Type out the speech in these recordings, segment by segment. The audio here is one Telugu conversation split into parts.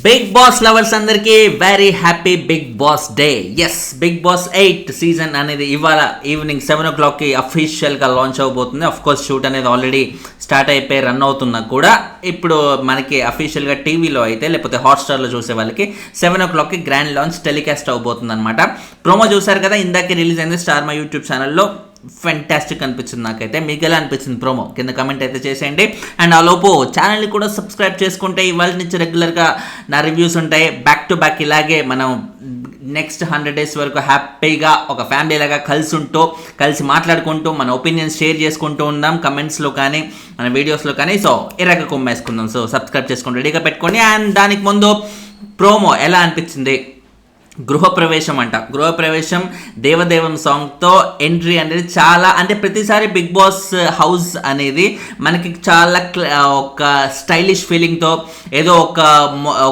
బిగ్ బాస్ లవర్స్ అందరికీ very happy Bigg Boss day. Yes, Bigg Boss 8 season అనేది ఇవాళ ఈవినింగ్ 7 o'clockకి అఫీషియల్గా లాంచ్ అవబోతుంది. అఫ్ కోర్స్ షూట్ అనేది ఆల్రెడీ స్టార్ట్ అయిపోయి రన్ అవుతున్నా కూడా ఇప్పుడు మనకి అఫీషియల్గా టీవీలో అయితే లేకపోతే హాట్స్టార్లో చూసే వాళ్ళకి 7 o'clockకి గ్రాండ్ లాంచ్ టెలికాస్ట్ అవబోతుంది అనమాట. ప్రోమో చూసారు కదా, ఇందాకే రిలీజ్ అయింది స్టార్ మా యూట్యూబ్ ఛానల్లో. ఫెంటాస్టిక్ అనిపించింది నాకైతే. మీకు ఎలా అనిపించింది ప్రోమో కింద కమెంట్ అయితే చేసేయండి. అండ్ ఆ లోపు ఛానల్ని కూడా సబ్స్క్రైబ్ చేసుకుంటే ఇవాళ నుంచి రెగ్యులర్గా నా రివ్యూస్ ఉంటాయి. బ్యాక్ టు బ్యాక్ ఇలాగే మనం నెక్స్ట్ 100 days వరకు హ్యాపీగా ఒక ఫ్యామిలీ లాగా కలిసి మాట్లాడుకుంటూ మన ఒపీనియన్స్ షేర్ చేసుకుంటూ ఉందాం కమెంట్స్లో కానీ మన వీడియోస్లో కానీ. సో ఇరగ కొమ్మేసుకుందాం. సో సబ్స్క్రైబ్ చేసుకుని రెడీగా పెట్టుకోండి. అండ్ దానికి ముందు ప్రోమో ఎలా అనిపించింది? గృహప్రవేశం దేవదేవం సాంగ్తో ఎంట్రీ అనేది చాలా, అంటే ప్రతిసారి బిగ్ బాస్ హౌస్ అనేది మనకి చాలా ఒక స్టైలిష్ ఫీలింగ్తో ఏదో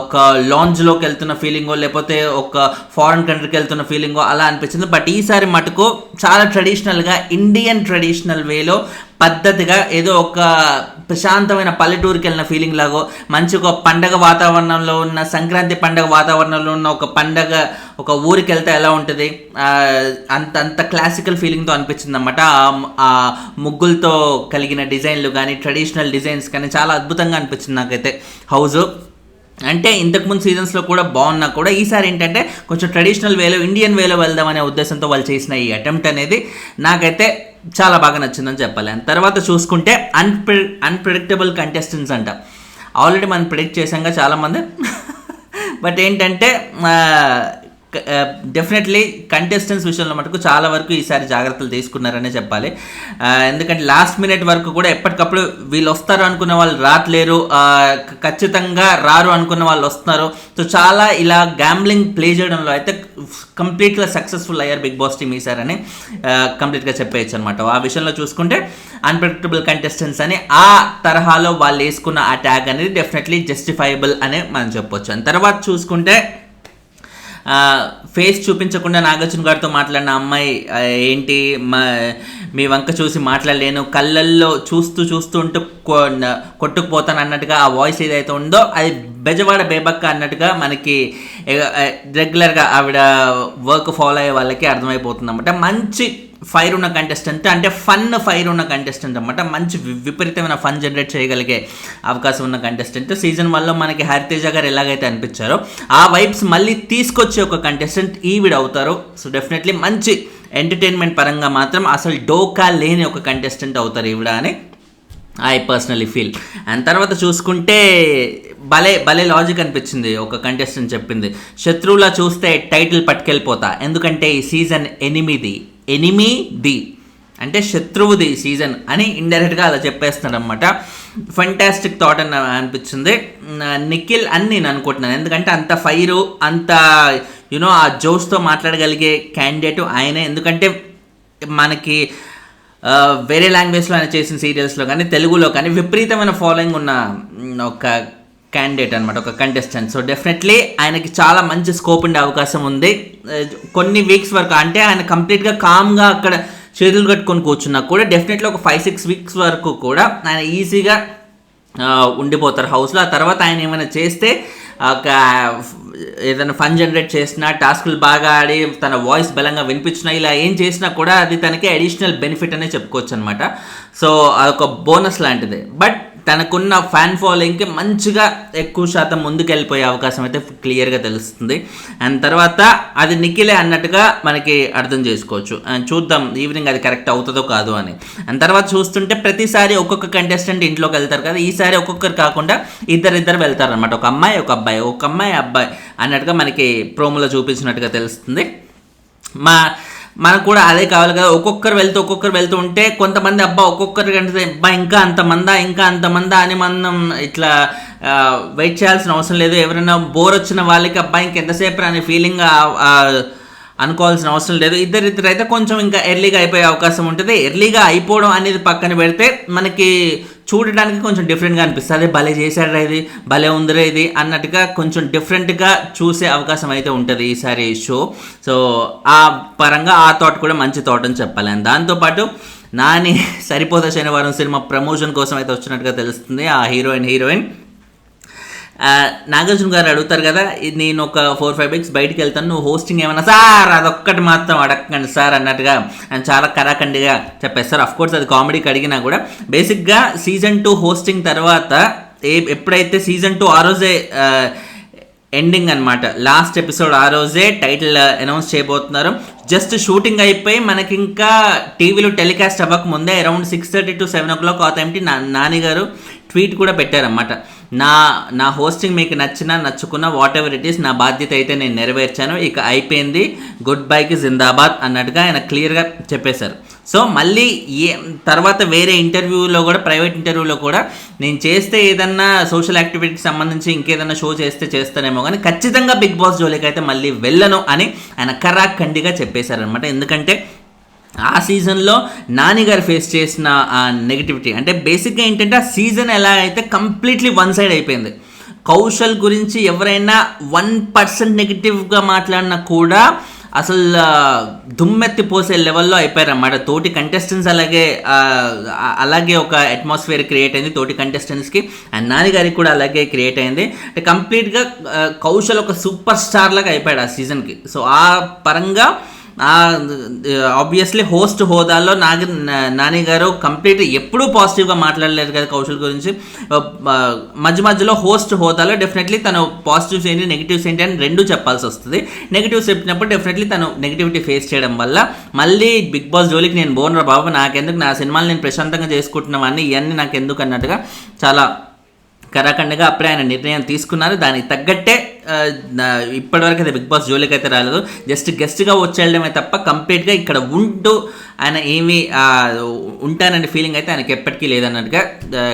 ఒక లాంజ్లోకి వెళ్తున్న ఫీలింగో లేకపోతే ఒక ఫారెన్ కంట్రీకి వెళ్తున్న ఫీలింగో అలా అనిపించింది. బట్ ఈసారి మటుకు చాలా ట్రెడిషనల్గా ఇండియన్ ట్రెడిషనల్ వేలో పద్ధతిగా ఏదో ఒక ప్రశాంతమైన పల్లెటూరుకి వెళ్ళిన ఫీలింగ్ లాగో మంచి ఒక పండగ వాతావరణంలో ఉన్న సంక్రాంతి పండగ వాతావరణంలో ఉన్న ఒక ఊరికి వెళ్తే ఎలా ఉంటుంది అంత క్లాసికల్ ఫీలింగ్తో అనిపించింది అనమాట. ఆ ముగ్గులతో కలిగిన డిజైన్లు కానీ ట్రెడిషనల్ డిజైన్స్ కానీ చాలా అద్భుతంగా అనిపించింది నాకైతే హౌస్. అంటే ఇంతకుముందు సీజన్స్లో కూడా బాగున్నా కూడా ఈసారి ఏంటంటే కొంచెం ట్రెడిషనల్ వేలో ఇండియన్ వేలో వెళ్దామనే ఉద్దేశంతో వాళ్ళు చేసిన ఈ అటెంప్ట్ అనేది నాకైతే చాలా బాగా నచ్చిందని చెప్పాలి. అండ్ తర్వాత చూసుకుంటే అన్ప్రెడిక్టబుల్ కంటెస్టెంట్స్ అంట. ఆల్రెడీ మనం ప్రిడిక్ట్ చేసాంగా చాలామంది. బట్ ఏంటంటే డెఫినెట్లీ కంటెస్టెంట్స్ విషయంలో మటుకు చాలా వరకు ఈసారి జాగ్రత్తలు తీసుకున్నారనే చెప్పాలి. ఎందుకంటే లాస్ట్ మినిట్ వరకు కూడా ఎప్పటికప్పుడు వీళ్ళు వస్తారు అనుకున్న వాళ్ళు రావట్లేరు, ఖచ్చితంగా రారు అనుకున్న వాళ్ళు వస్తున్నారు. సో చాలా ఇలా గ్యాంబ్లింగ్ ప్లే చేయడంలో అయితే కంప్లీట్గా సక్సెస్ఫుల్ అయ్యారు బిగ్ బాస్ టీమ్ ఈసారని కంప్లీట్గా చెప్పేయచ్చు అనమాట. ఆ విషయంలో చూసుకుంటే అన్ప్రెడిక్టబుల్ కంటెస్టెంట్స్ అని ఆ తరహాలో వాళ్ళు వేసుకున్న ఆ ట్యాగ్ అనేది డెఫినెట్లీ జస్టిఫైబుల్ అనే మనం చెప్పొచ్చు. అని తర్వాత చూసుకుంటే ఫేస్ చూపించకుండా నాగార్జున గారితో మాట్లాడిన అమ్మాయి ఏంటి మీ వంక చూసి మాట్లాడలేను, కళ్ళల్లో చూస్తుంటూ కొట్టుకుపోతాను అన్నట్టుగా ఆ వాయిస్ ఏదైతే ఉందో అది బెజవాడ బేబక్క అన్నట్టుగా మనకి రెగ్యులర్గా ఆవిడ వర్క్ ఫాలో అయ్యే వాళ్ళకి అర్థమైపోతుంది అన్నమాట. మంచి ఫైర్ ఉన్న కంటెస్టెంట్, అంటే ఫైర్ ఉన్న కంటెస్టెంట్ అన్నమాట. మంచి విపరీతమైన ఫన్ జనరేట్ చేయగలిగే అవకాశం ఉన్న కంటెస్టెంట్. సీజన్ 1లో మనకి హరితేజ గారు ఎలాగైతే అనిపించారో ఆ వైబ్స్ మళ్ళీ తీసుకొచ్చే ఒక కంటెస్టెంట్ ఈవిడ అవుతారు. సో డెఫినెట్లీ మంచి ఎంటర్టైన్మెంట్ పరంగా మాత్రం అసలు డోకా లేని ఒక కంటెస్టెంట్ అవుతారు ఈవిడ అని ఐ పర్సనలీ ఫీల్. అండ్ తర్వాత చూసుకుంటే భలే లాజిక్ అనిపించింది ఒక కంటెస్టెంట్ చెప్పింది. శత్రువులా చూస్తే టైటిల్ పట్టుకెళ్ళిపోతా, ఎందుకంటే ఈ సీజన్ 8 అంటే శత్రువుది సీజన్ అని ఇండైరెక్ట్గా అలా చెప్పేస్తున్నాడు అనమాట. ఫెంటాస్టిక్ థాట్ అని అనిపించింది. నిఖిల్ అని నేను అనుకుంటున్నాను, ఎందుకంటే అంత ఫైరు అంత ఆ జోష్తో మాట్లాడగలిగే క్యాండిడేట్ ఆయనే. ఎందుకంటే మనకి వేరే లాంగ్వేజ్లో ఆయన చేసిన సీరియల్స్లో కానీ తెలుగులో కానీ విపరీతమైన ఫాలోయింగ్ ఉన్న ఒక క్యాండిడేట్ అనమాట, ఒక కంటెస్టెంట్. సో డెఫినెట్లీ ఆయనకి చాలా మంచి స్కోప్ ఉండే అవకాశం ఉంది. కొన్ని వీక్స్ వరకు అంటే ఆయన కంప్లీట్గా కామ్గా అక్కడ చేతులు కట్టుకొని కూర్చున్నా కూడా డెఫినెట్లీ ఒక 5-6 weeks వరకు కూడా ఆయన ఈజీగా ఉండిపోతారు హౌస్లో. ఆ తర్వాత ఆయన ఏమైనా చేస్తే ఒక ఏదైనా ఫన్ జనరేట్ చేసినా, టాస్కులు బాగా ఆడి తన వాయిస్ బలంగా వినిపించినా, ఇలా ఏం చేసినా కూడా అది తనకి అడిషనల్ బెనిఫిట్ అనే చెప్పుకోవచ్చు అనమాట. సో అదొక బోనస్ లాంటిది. బట్ తనకున్న ఫ్యాన్ ఫాలోయింగ్కి మంచిగా ఎక్కువ శాతం ముందుకు వెళ్ళిపోయే అవకాశం అయితే క్లియర్గా తెలుస్తుంది. అండ్ తర్వాత అది నిఖిలే అన్నట్టుగా మనకి అర్థం చేసుకోవచ్చు. అండ్ చూద్దాం ఈవినింగ్ అది కరెక్ట్ అవుతుందో కాదు అని. అండ్ తర్వాత చూస్తుంటే ప్రతిసారి ఒక్కొక్క కంటెస్టెంట్ ఇంట్లోకి వెళ్తారు కదా, ఈసారి ఒక్కొక్కరు కాకుండా ఇద్దరు వెళ్తారు అనమాట. ఒక అమ్మాయి ఒక అబ్బాయి అన్నట్టుగా మనకి ప్రోమోలో చూపించినట్టుగా తెలుస్తుంది. మనకు కూడా అదే కావాలి కదా. ఒక్కొక్కరు వెళ్తూ ఉంటే కొంతమంది ఒక్కొక్కరి కంటే ఇంకా అంతమందా అని మనం ఇట్లా వెయిట్ చేయాల్సిన అవసరం లేదు. ఎవరైనా బోర్ వచ్చిన వాళ్ళకి ఇంకెంతసేపు అనే ఫీలింగ్ అనుకోవాల్సిన అవసరం లేదు. ఇద్దరు అయితే కొంచెం ఇంకా ఎర్లీగా అయిపోయే అవకాశం ఉంటుంది. ఎర్లీగా అయిపోవడం అనేది పక్కన పెడితే మనకి చూడడానికి కొంచెం డిఫరెంట్గా అనిపిస్తుంది. భలే చేశాడు ఇది, భలే ఉందిరే ఇది అన్నట్టుగా కొంచెం డిఫరెంట్గా చూసే అవకాశం అయితే ఉంటుంది ఈసారి షో. సో ఆ పరంగా ఆ థాట్ కూడా మంచి థాట్ అని చెప్పాలి. దాంతోపాటు నాని సరిపోతా శనివారం సినిమా ప్రమోషన్ కోసం అయితే వచ్చినట్టుగా తెలుస్తుంది. ఆ హీరోయిన్ నాగార్జున గారు అడుగుతారు కదా, నేను ఒక 4-5 వీక్స్ బయటికి వెళ్తాను, నువ్వు హోస్టింగ్ ఏమన్నా సార్ అదొక్కటి మాత్రం అడగండి సార్ అన్నట్టుగా ఆయన చాలా కరాఖండిగా చెప్పేస్తారు. అఫ్కోర్స్ అది కామెడీకి అడిగినా కూడా బేసిక్గా సీజన్ 2 హోస్టింగ్ తర్వాత ఎప్పుడైతే సీజన్ 2 ఆ రోజే ఎండింగ్ అనమాట, లాస్ట్ ఎపిసోడ్ ఆ రోజే టైటిల్ అనౌన్స్ చేయబోతున్నారు. జస్ట్ షూటింగ్ అయిపోయి మనకి ఇంకా టీవీలో టెలికాస్ట్ అవ్వక ముందే అరౌండ్ 6:30 to 7 o'clock ఆ టైంకి నాని గారు ట్వీట్ కూడా పెట్టారన్నమాట. నా హోస్టింగ్ మీకు నచ్చుకున్న వాట్ ఎవర్ ఇట్ ఈస్, నా బాధ్యత అయితే నేను నెరవేర్చాను, ఇక అయిపోయింది, గుడ్ బైకి జిందాబాద్ అన్నట్టుగా ఆయన క్లియర్గా చెప్పేశారు. సో మళ్ళీ తర్వాత వేరే ఇంటర్వ్యూలో కూడా, ప్రైవేట్ ఇంటర్వ్యూలో కూడా, నేను చేస్తే ఏదన్నా సోషల్ యాక్టివిటీకి సంబంధించి ఇంకేదన్నా షో చేస్తానేమో కానీ ఖచ్చితంగా బిగ్ బాస్ జోలికి అయితే మళ్ళీ వెళ్ళను అని ఆయన కరాఖండిగా చెప్పేశారనమాట. ఎందుకంటే ఆ సీజన్లో నాని గారు ఫేస్ చేసిన ఆ నెగిటివిటీ, అంటే బేసిక్గా ఏంటంటే ఆ సీజన్ ఎలా అయితే కంప్లీట్లీ వన్ సైడ్ అయిపోయింది. కౌశల్ గురించి ఎవరైనా 1% నెగిటివ్గా మాట్లాడినా కూడా అసలు దుమ్మెత్తిపోసే లెవెల్లో అయిపోయారన్నమాట. తోటి కంటెస్టెంట్స్ అలాగే ఒక అట్మాస్ఫియర్ క్రియేట్ అయింది తోటి కంటెస్టెంట్స్కి, అండ్ నాని గారికి కూడా అలాగే క్రియేట్ అయింది. అంటే కంప్లీట్గా కౌశల్ ఒక సూపర్ స్టార్ లాగా అయిపోయాడు ఆ సీజన్కి. సో ఆ పరంగా ఆబ్వియస్లీ హోస్ట్ హోదాలో నాని గారు కంప్లీట్ ఎప్పుడూ పాజిటివ్గా మాట్లాడలేదు కదా కౌశల్ గురించి. మధ్యలో హోస్ట్ హోదాలో డెఫినెట్లీ తను పాజిటివ్స్ ఏంటి నెగిటివ్స్ ఏంటి అని రెండూ చెప్పాల్సి వస్తుంది. నెగిటివ్స్ చెప్పినప్పుడు డెఫినెట్లీ తను నెగిటివిటీ ఫేస్ చేయడం వల్ల మళ్ళీ బిగ్ బాస్ జోలికి నేను బోనరా బాబు, నాకెందుకు, నా సినిమాలు నేను ప్రశాంతంగా చేసుకుంటున్నామని, ఇవన్నీ నాకెందుకు అన్నట్టుగా చాలా కరాఖండిగా అప్పుడే ఆయన నిర్ణయం తీసుకున్నారు. దానికి తగ్గట్టే ఇప్పటివరకు అయితే బిగ్ బాస్ జోలికి అయితే రాలేదు, జస్ట్ గెస్ట్గా వచ్చేయడమే తప్ప కంప్లీట్గా ఇక్కడ ఉంటూ ఆయన ఏమీ ఉంటాననే ఫీలింగ్ అయితే ఆయనకి ఎప్పటికీ లేదన్నట్టుగా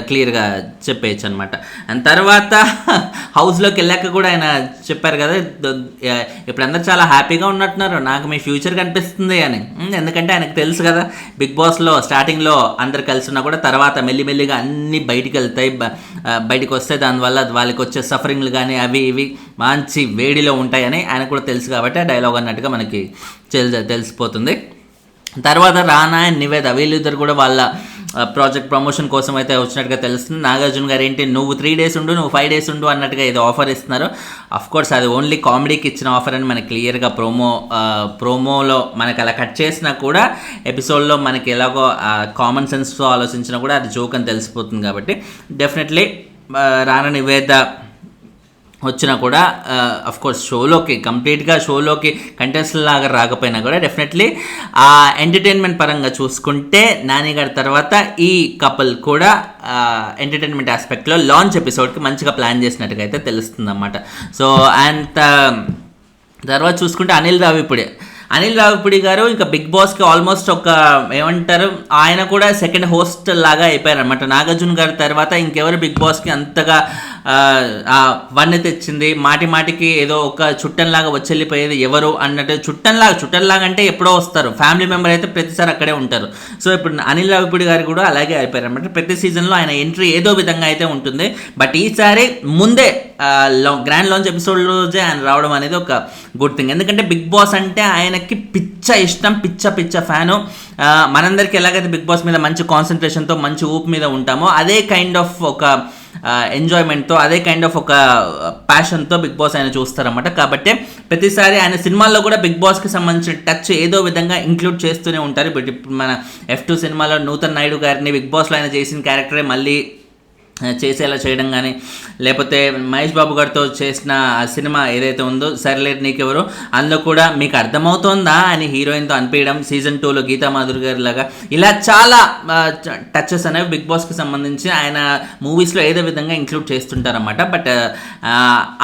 క్లియర్గా చెప్పేయచ్చు అనమాట. అండ్ తర్వాత హౌస్లోకి వెళ్ళాక కూడా ఆయన చెప్పారు కదా, ఇప్పుడు అందరు చాలా హ్యాపీగా ఉన్నట్టున్నారు, నాకు మీ ఫ్యూచర్ కనిపిస్తుంది అని. ఎందుకంటే ఆయనకు తెలుసు కదా బిగ్ బాస్లో స్టార్టింగ్లో అందరు కలిసి ఉన్నా కూడా తర్వాత మెల్లిమెల్లిగా అన్నీ బయటికి వెళ్తాయి, బయటికి వస్తే దానివల్ల వాళ్ళకి వచ్చే సఫరింగ్లు కానీ అవి ఇవి మంచి వేడిలో ఉంటాయని ఆయన కూడా తెలుసు కాబట్టి ఆ డైలాగ్ అన్నట్టుగా మనకి తెలిసిపోతుంది. తర్వాత రానా అండ్ నివేద వీళ్ళిద్దరు కూడా వాళ్ళ ప్రాజెక్ట్ ప్రమోషన్ కోసం అయితే వచ్చినట్టుగా తెలుస్తుంది. నాగార్జున గారు ఏంటి, నువ్వు 3 days ఉండు, నువ్వు 5 days ఉండు అన్నట్టుగా ఏదో ఆఫర్ ఇస్తున్నారు. అఫ్కోర్స్ అది ఓన్లీ కామెడీకి ఇచ్చిన ఆఫర్ అని మనకి క్లియర్గా ప్రోమోలో మనకి అలా కట్ చేసినా కూడా ఎపిసోడ్లో మనకి ఎలాగో కామన్ సెన్స్తో ఆలోచించినా కూడా అది జోక్ అని తెలిసిపోతుంది. కాబట్టి డెఫినెట్లీ రానా నివేద వచ్చినా కూడా అఫ్కోర్స్ కంప్లీట్గా షోలోకి కంటెస్టెంట్ లాగా రాకపోయినా కూడా డెఫినెట్లీ ఆ ఎంటర్టైన్మెంట్ పరంగా చూసుకుంటే నాని గారి తర్వాత ఈ కపుల్ కూడా ఎంటర్టైన్మెంట్ ఆస్పెక్ట్లో లాంచ్ ఎపిసోడ్కి మంచిగా ప్లాన్ చేసినట్టుగా అయితే తెలుస్తుంది అన్నమాట. సో అండ్ తర్వాత చూసుకుంటే అనిల్ రావిపూడి గారు ఇంకా బిగ్ బాస్కి ఆల్మోస్ట్ ఏమంటారు, ఆయన కూడా సెకండ్ హోస్ట్ లాగా అయిపోయారనమాట. నాగార్జున గారి తర్వాత ఇంకెవరు బిగ్ బాస్కి అంతగా వన్నె తెచ్చింది, మాటికి ఏదో ఒక చుట్టంలాగా వచ్చెళ్ళిపోయేది ఎవరు అన్నట్టు, చుట్టంలాగా అంటే ఎప్పుడో వస్తారు, ఫ్యామిలీ మెంబర్ అయితే ప్రతిసారి అక్కడే ఉంటారు. సో ఇప్పుడు అనిల్ రావిపూడి గారు కూడా అలాగే అయిపోయారు అనమాట. ప్రతి సీజన్లో ఆయన ఎంట్రీ ఏదో విధంగా అయితే ఉంటుంది, బట్ ఈసారి ముందే గ్రాండ్ లాంచ్ ఎపిసోడ్ రోజే ఆయన రావడం అనేది ఒక గుడ్ థింగ్. ఎందుకంటే బిగ్ బాస్ అంటే ఆయనకి పిచ్చ ఇష్టం, పిచ్చ ఫ్యాను. మనందరికీ ఎలాగైతే బిగ్ బాస్ మీద మంచి కాన్సన్ట్రేషన్తో మంచి ఊపు మీద ఉంటామో అదే కైండ్ ఆఫ్ ఒక ఎంజాయ్మెంట్తో, అదే కైండ్ ఆఫ్ ఒక ప్యాషన్తో బిగ్ బాస్ ఆయన చూస్తారన్నమాట. కాబట్టి ప్రతిసారి ఆయన సినిమాల్లో కూడా బిగ్ బాస్కి సంబంధించిన టచ్ ఏదో విధంగా ఇంక్లూడ్ చేస్తూనే ఉంటారు. బట్ ఇప్పుడు మన F2 సినిమాలో నూతన్ నాయుడు గారిని బిగ్ బాస్లో ఆయన చేసిన క్యారెక్టరే మళ్ళీ చేసేలా చేయడం కానీ, లేకపోతే మహేష్ బాబు గారితో చేసిన సినిమా ఏదైతే ఉందో సర్లేరు నీకెవరు, అందులో కూడా మీకు అర్థమవుతోందా అని హీరోయిన్తో అనిపించడం, సీజన్ 2లో గీతా మాధురి గారి లాగా ఇలా చాలా టచెస్ అనేవి బిగ్ బాస్కి సంబంధించి ఆయన మూవీస్లో ఏదో విధంగా ఇంక్లూడ్ చేస్తుంటారన్నమాట. బట్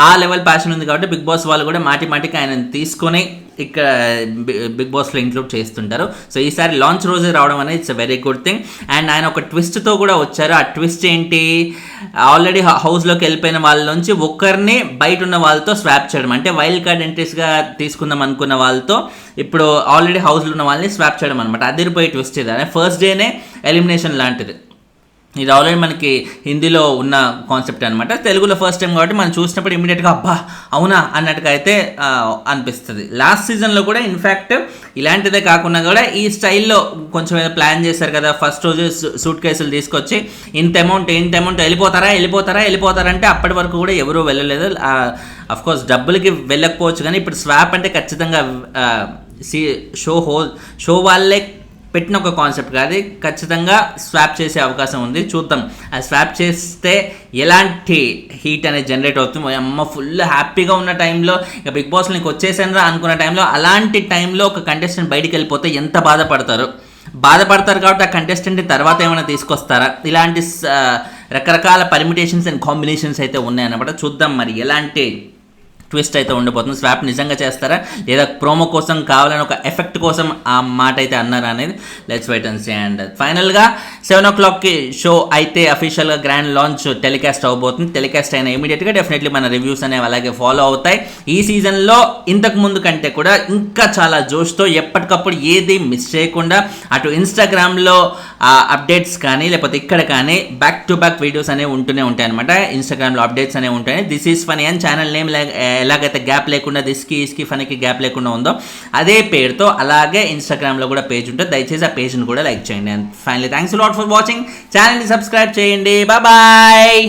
ఆ లెవెల్ ప్యాషన్ ఉంది కాబట్టి బిగ్ బాస్ వాళ్ళు కూడా మాటికి ఆయన తీసుకొని ఇక్కడ బిగ్ బాస్లో ఇంక్లూడ్ చేస్తుంటారు. సో ఈసారి లాంచ్ రోజే రావడం అనేది it's very good thing. And ఆయన ఒక ట్విస్ట్తో కూడా వచ్చారు. ఆ ట్విస్ట్ ఏంటి, ఆల్రెడీ హౌస్లోకి వెళ్ళిపోయిన వాళ్ళ నుంచి ఒక్కరిని బయట ఉన్న వాళ్ళతో స్వాప్ చేయడం, అంటే వైల్డ్ కార్డ్ ఎంట్రీస్గా తీసుకుందాం అనుకున్న వాళ్ళతో ఇప్పుడు ఆల్రెడీ హౌస్లో ఉన్న వాళ్ళని స్వాప్ చేయడం అనమాట. అదిరిపోయే ట్విస్ట్ ఇది, ఫస్ట్ డేనే ఎలిమినేషన్ లాంటిది. ఇది ఆల్రెడీ మనకి హిందీలో ఉన్న కాన్సెప్ట్ అనమాట. తెలుగులో ఫస్ట్ టైం కాబట్టి మనం చూసినప్పుడు ఇమీడియట్గా అబ్బా అవునా అన్నట్టుగా అయితే అనిపిస్తుంది. లాస్ట్ సీజన్లో కూడా ఇన్ఫ్యాక్ట్ ఇలాంటిదే కాకుండా కూడా ఈ స్టైల్లో కొంచెం ఏదో ప్లాన్ చేశారు కదా. ఫస్ట్ రోజు సూట్ కేసులు తీసుకొచ్చి ఇంత అమౌంట్ వెళ్ళిపోతారా అంటే అప్పటి వరకు కూడా ఎవరూ వెళ్ళలేదు. అఫ్కోర్స్ డబ్బులకి వెళ్ళకపోవచ్చు, కానీ ఇప్పుడు స్వాప్ అంటే ఖచ్చితంగా షో వాళ్ళే పెట్టిన ఒక కాన్సెప్ట్ కాదు, ఖచ్చితంగా స్వాప్ చేసే అవకాశం ఉంది. చూద్దాం అది స్వాప్ చేస్తే ఎలాంటి హీట్ అనేది జనరేట్ అవుతుంది. అమ్మ ఫుల్ హ్యాపీగా ఉన్న టైంలో ఇక బిగ్ బాస్ నీకు వచ్చేసానరా అనుకున్న టైంలో అలాంటి టైంలో ఒక కంటెస్టెంట్ బయటికి వెళ్ళిపోతే ఎంత బాధపడతారు కాబట్టి ఆ కంటెస్టెంట్ని తర్వాత ఏమైనా తీసుకొస్తారా, ఇలాంటి రకరకాల పర్మిటేషన్స్ అండ్ కాంబినేషన్స్ అయితే ఉన్నాయన్నమాట. చూద్దాం మరి ఎలాంటి ట్విస్ట్ అయితే ఉండబోతుంది. స్వాప్ నిజంగా చేస్తారా లేదా ప్రోమో కోసం కావాలని ఒక ఎఫెక్ట్ కోసం ఆ మాట అయితే అన్నారా అనేది let's wait and see. And ఫైనల్గా 7 o'clock షో అయితే అఫీషియల్గా గ్రాండ్ లాంచ్ టెలికాస్ట్ అవబోతుంది. టెలికాస్ట్ అయిన ఇమీడియట్గా డెఫినెట్లీ మన రివ్యూస్ అనేవి అలాగే ఫాలో అవుతాయి. ఈ సీజన్లో ఇంతకు ముందు కంటే కూడా ఇంకా చాలా జోష్తో ఎప్పటికప్పుడు ఏది మిస్ చేయకుండా అటు ఇన్స్టాగ్రామ్లో అప్డేట్స్ కానీ లేకపోతే ఇక్కడ కానీ బ్యాక్ టు బ్యాక్ వీడియోస్ అనేవి ఉంటూనే ఉంటాయి అనమాట. ఇన్స్టాగ్రామ్లో అప్డేట్స్ అనేవి ఉంటాయి. దిస్ ఈజ్ ఫనీ అని ఛానల్ నేమ్ ఎలాగైతే గ్యాప్ లేకుండా దిస్కి ఫనీకి గ్యాప్ లేకుండా ఉందో అదే పేరుతో అలాగే ఇన్స్టాగ్రామ్లో కూడా పేజ్ ఉంటుంది. దయచేసి ఆ పేజ్ని కూడా లైక్ చేయండి. And finally thanks lot for watching. ఛానల్ని సబ్స్క్రైబ్ చేయండి. బాయ్.